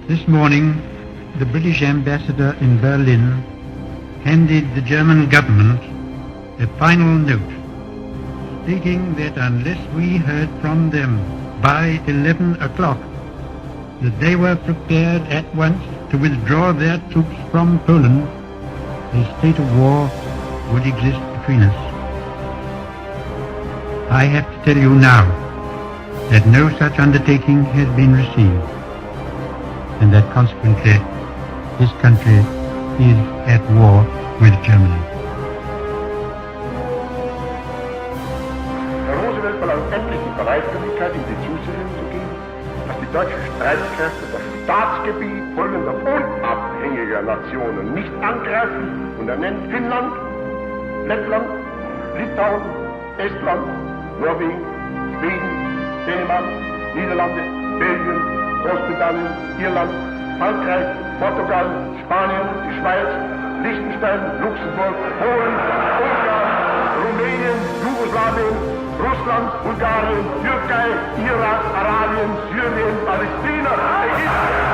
This morning, the British ambassador in Berlin handed the German government a final note stating that unless we heard from them by 11 o'clock, that they were prepared at once to withdraw their troops from Poland, a state of war would exist between us. I have to tell you now that no such undertaking has been received, and that consequently this country is at war with Germany. Herr Roosevelt verlangt endlich die Bereitwilligkeit, ihm die Zusicherung zu geben, dass die deutschen Streitkräfte das Staatsgebiet folgender unabhängiger Nationen nicht angreifen, und er nennt Finnland, Lettland, Litauen, Estland, Norwegen, Schweden, Dänemark, Niederlande, Belgien, Großbritannien, Irland, Frankreich, Portugal, Spanien, die Schweiz, Liechtenstein, Luxemburg, Polen, Ungarn, Rumänien, Jugoslawien, Russland, Bulgarien, Türkei, Irak, Arabien, Syrien, Palästina, Ägypten.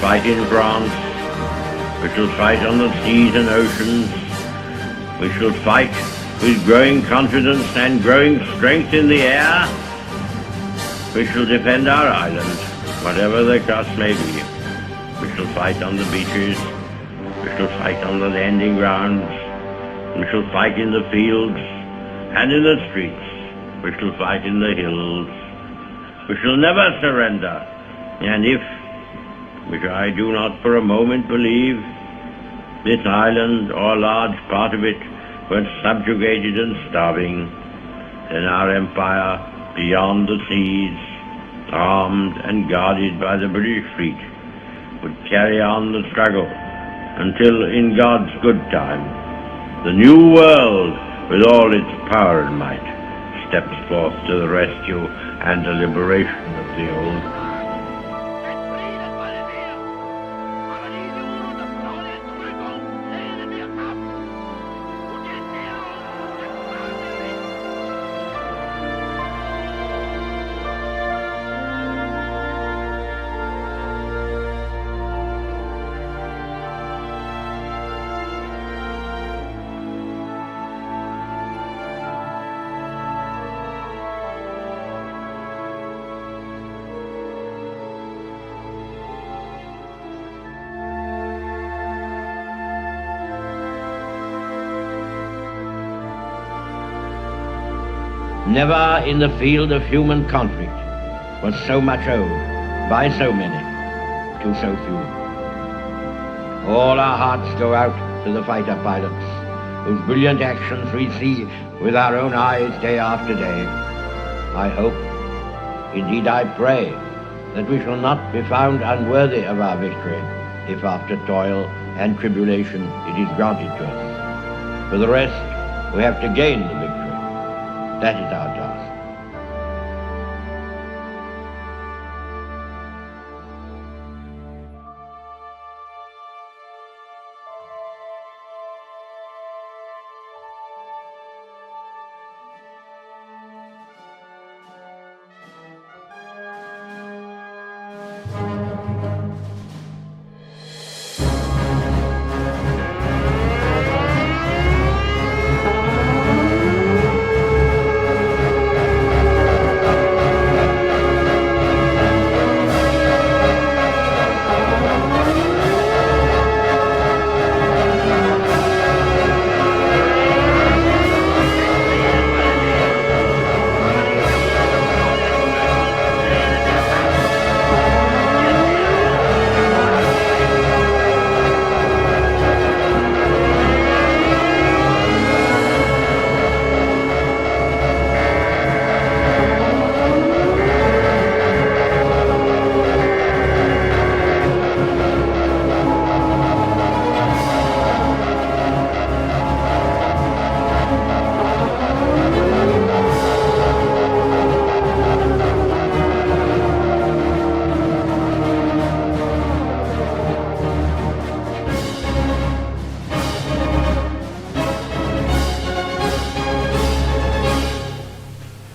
Fight in France, we shall fight on the seas and oceans, we shall fight with growing confidence and growing strength in the air, we shall defend our island, whatever the cost may be. We shall fight on the beaches, we shall fight on the landing grounds, we shall fight in the fields and in the streets, we shall fight in the hills, we shall never surrender, and if, which I do not for a moment believe, this island or a large part of it were subjugated and starving, then our empire beyond the seas, armed and guarded by the British fleet, would carry on the struggle until, in God's good time, the new world, with all its power and might, steps forth to the rescue and the liberation of the old. Never in the field of human conflict was so much owed by so many to so few. All our hearts go out to the fighter pilots, whose brilliant actions we see with our own eyes day after day. I hope, indeed I pray, that we shall not be found unworthy of our victory, if after toil and tribulation it is granted to us. For the rest, we have to gain the victory. That is our task.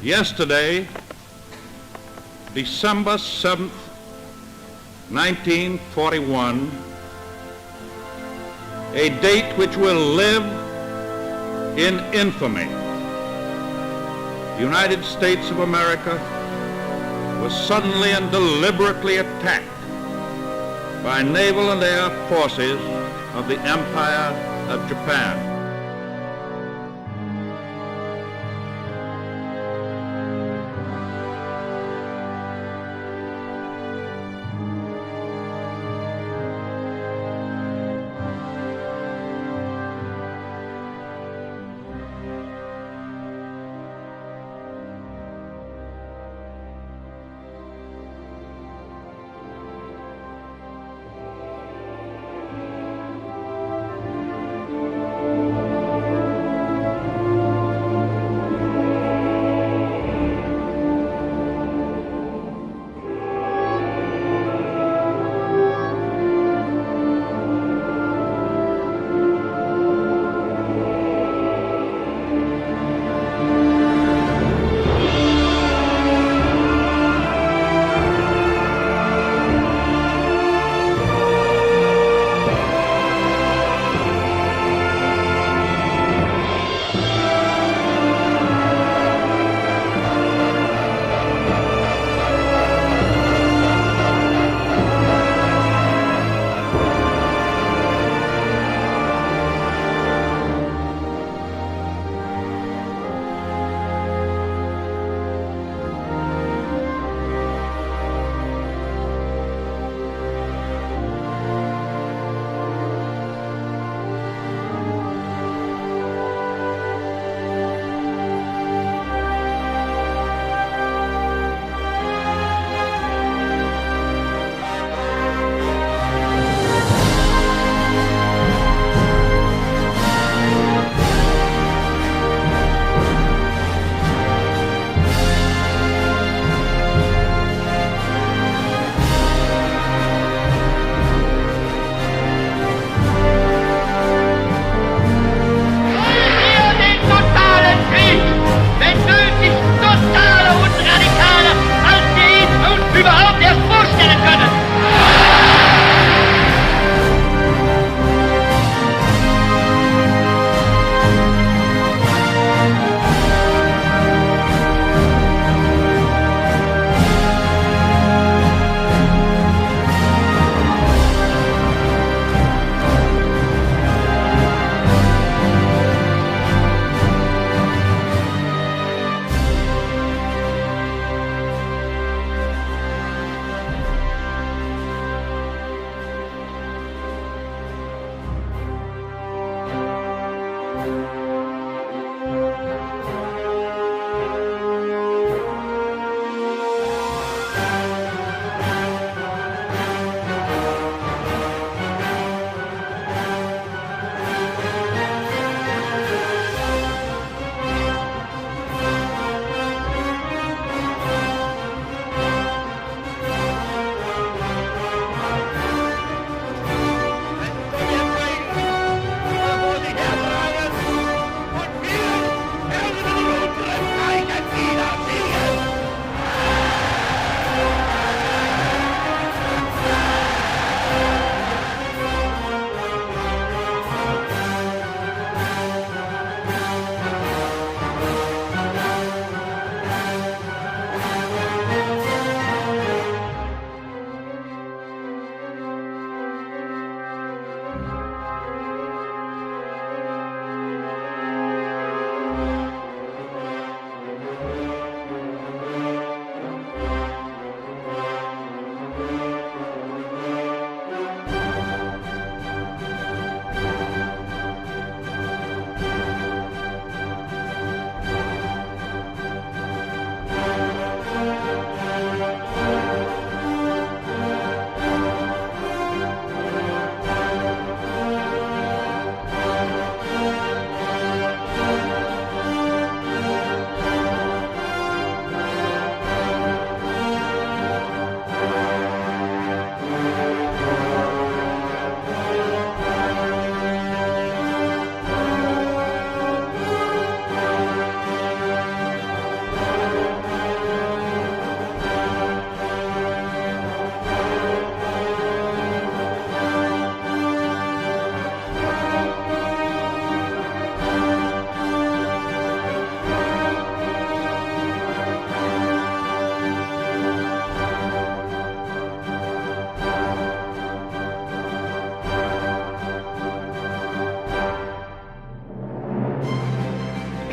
Yesterday, December 7th, 1941, a date which will live in infamy. The United States of America was suddenly and deliberately attacked by naval and air forces of the Empire of Japan.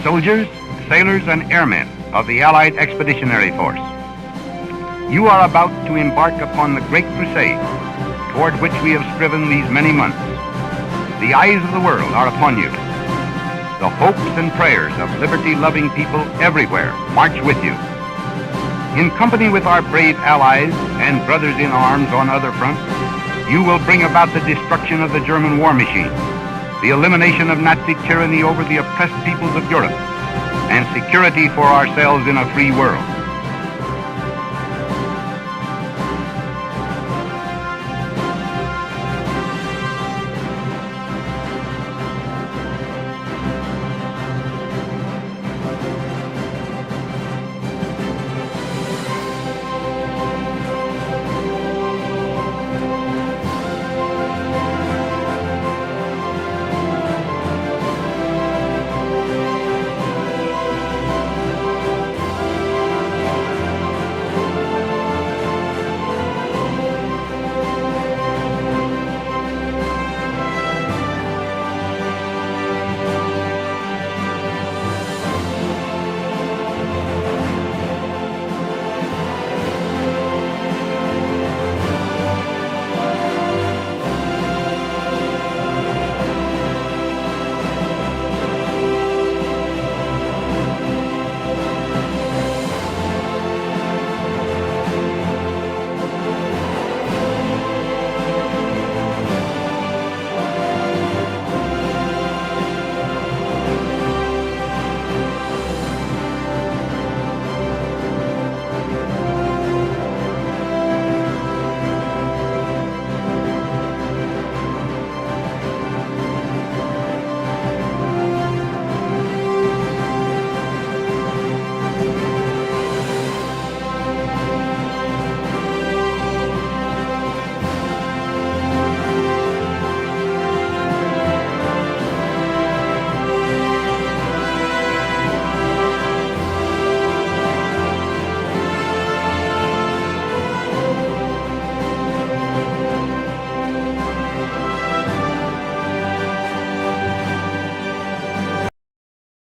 soldiers, sailors, and airmen of the Allied Expeditionary Force. You are about to embark upon the great crusade toward which we have striven these many months. The eyes of the world are upon you. The hopes and prayers of liberty-loving people everywhere march with you. In company with our brave allies and brothers in arms on other fronts, you will bring about the destruction of the German war machine, the elimination of Nazi tyranny over the oppressed peoples of Europe, and security for ourselves in a free world.